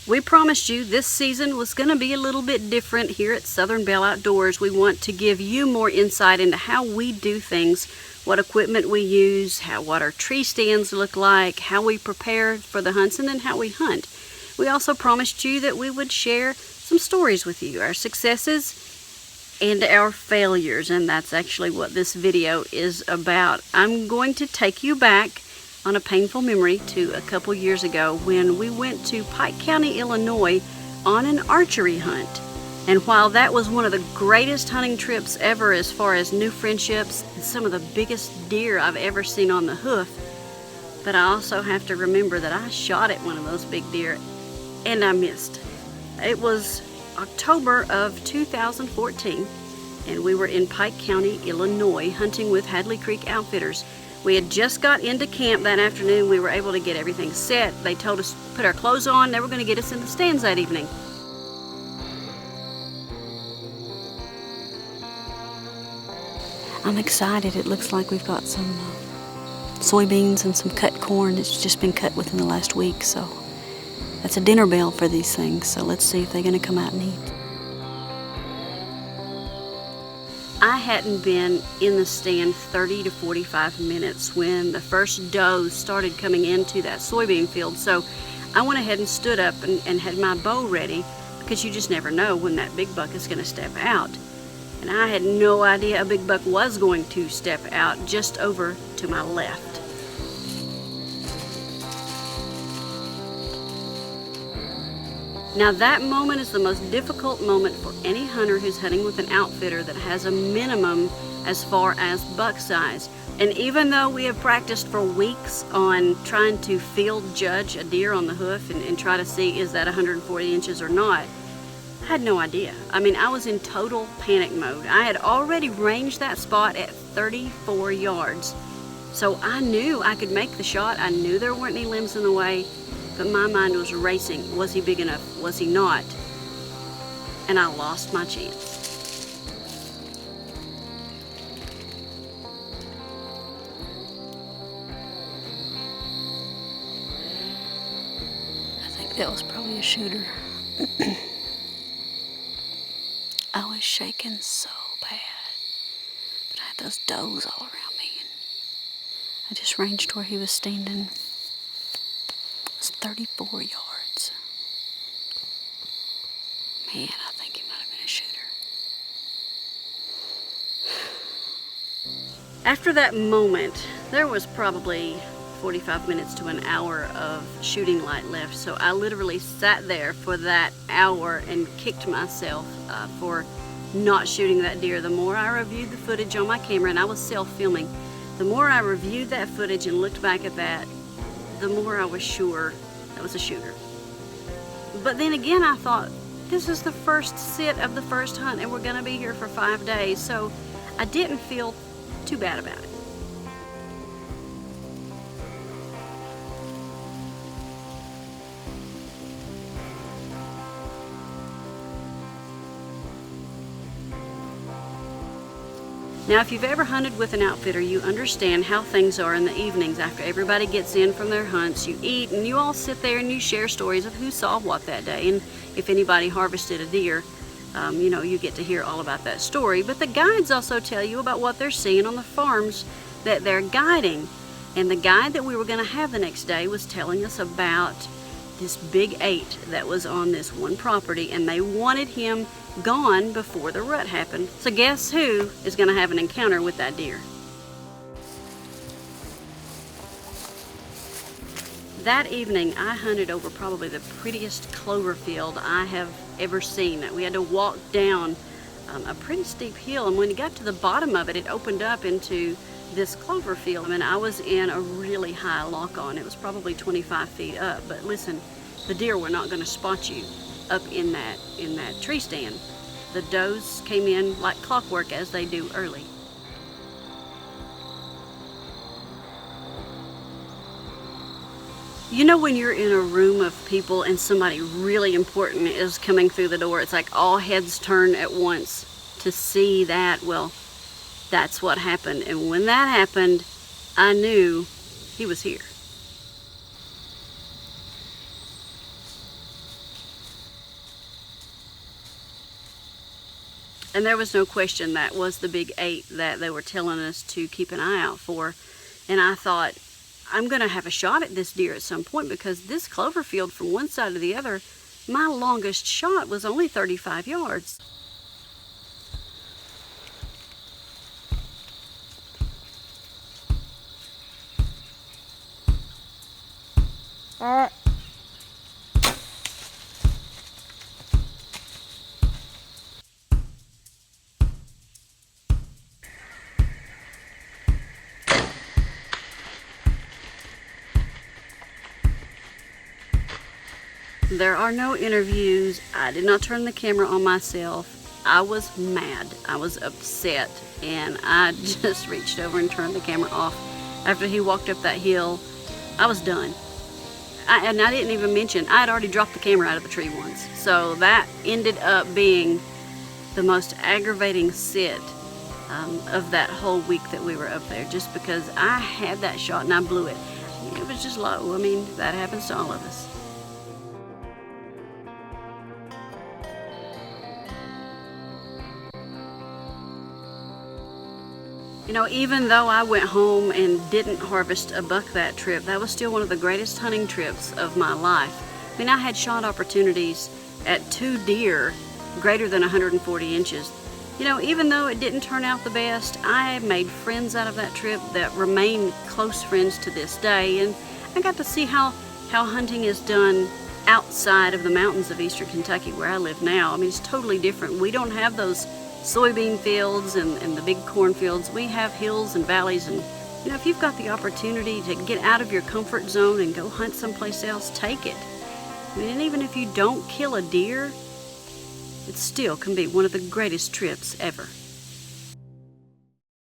We promised you this season was going to be a little bit different here at Southern Belle Outdoors. We want to give you more insight into how we do things, what equipment we use, what our tree stands look like, how we prepare for the hunts, and then how we hunt. We also promised you that we would share some stories with you, our successes and our failures, and that's actually what this video is about. I'm going to take you back on a painful memory to a couple years ago when we went to Pike County, Illinois on an archery hunt. And while that was one of the greatest hunting trips ever as far as new friendships and some of the biggest deer I've ever seen on the hoof, but I also have to remember that I shot at one of those big deer and I missed. It was October of 2014 and we were in Pike County, Illinois hunting with Hadley Creek Outfitters. We had just got into camp that afternoon. We were able to get everything set. They told us to put our clothes on. They were going to get us in the stands that evening. I'm excited. It looks like we've got some soybeans and some cut corn. It's just been cut within the last week, so that's a dinner bell for these things. So let's see if they're going to come out and eat. I hadn't been in the stand 30 to 45 minutes when the first does started coming into that soybean field. So I went ahead and stood up and had my bow ready, because you just never know when that big buck is going to step out. And I had no idea a big buck was going to step out just over to my left. Now that moment is the most difficult moment for any hunter who's hunting with an outfitter that has a minimum as far as buck size. And even though we have practiced for weeks on trying to field judge a deer on the hoof and try to see is that 140 inches or not, I had no idea. I mean, I was in total panic mode. I had already ranged that spot at 34 yards. So I knew I could make the shot. I knew there weren't any limbs in the way. But my mind was racing. Was he big enough? Was he not? And I lost my chance. I think that was probably a shooter. I was shaking so bad. But I had those does all around me. And I just ranged where he was standing. It was 34 yards. Man, I think he might have been a shooter. After that moment, there was probably 45 minutes to an hour of shooting light left, so I literally sat there for that hour and kicked myself for not shooting that deer. The more I reviewed the footage on my camera, and I was self-filming, the more I reviewed that footage and looked back at that, the more I was sure that was a shooter. But then again, I thought, this is the first sit of the first hunt and we're gonna be here for 5 days, so I didn't feel too bad about it. Now, if you've ever hunted with an outfitter, you understand how things are in the evenings after everybody gets in from their hunts. You eat and you all sit there and you share stories of who saw what that day. And if anybody harvested a deer, you know, you get to hear all about that story. But the guides also tell you about what they're seeing on the farms that they're guiding. And the guide that we were going to have the next day was telling us about this big 8 that was on this one property, and they wanted him gone before the rut happened. So guess who is going to have an encounter with that deer? That evening I hunted over probably the prettiest clover field I have ever seen. We had to walk down a pretty steep hill, and when you got to the bottom of it, it opened up into this clover field, and I was in a really high lock-on. It was probably 25 feet up, but listen, the deer were not going to spot you up in that tree stand. The does came in like clockwork, as they do early. You know, when you're in a room of people and somebody really important is coming through the door, it's like all heads turn at once to see that. Well, that's what happened. And when that happened, I knew he was here. And there was no question that was the big 8 that they were telling us to keep an eye out for. And I thought, I'm going to have a shot at this deer at some point, because this clover field from one side to the other, my longest shot was only 35 yards. There are no interviews. I did not turn the camera on myself. I was mad. I was upset. And I just reached over and turned the camera off. After he walked up that hill, I was done. And I didn't even mention, I had already dropped the camera out of the tree once. So that ended up being the most aggravating sit of that whole week that we were up there. Just because I had that shot and I blew it. It was just low. I mean, that happens to all of us. You know, even though I went home and didn't harvest a buck that trip, that was still one of the greatest hunting trips of my life. I mean, I had shot opportunities at 2 deer greater than 140 inches. You know, even though it didn't turn out the best, I made friends out of that trip that remain close friends to this day. And I got to see how hunting is done outside of the mountains of eastern Kentucky where I live now. I mean, it's totally different. We don't have those soybean fields and the big cornfields. We have hills and valleys, and you know, if you've got the opportunity to get out of your comfort zone and go hunt someplace else, take it. I mean, and even if you don't kill a deer, it still can be one of the greatest trips ever.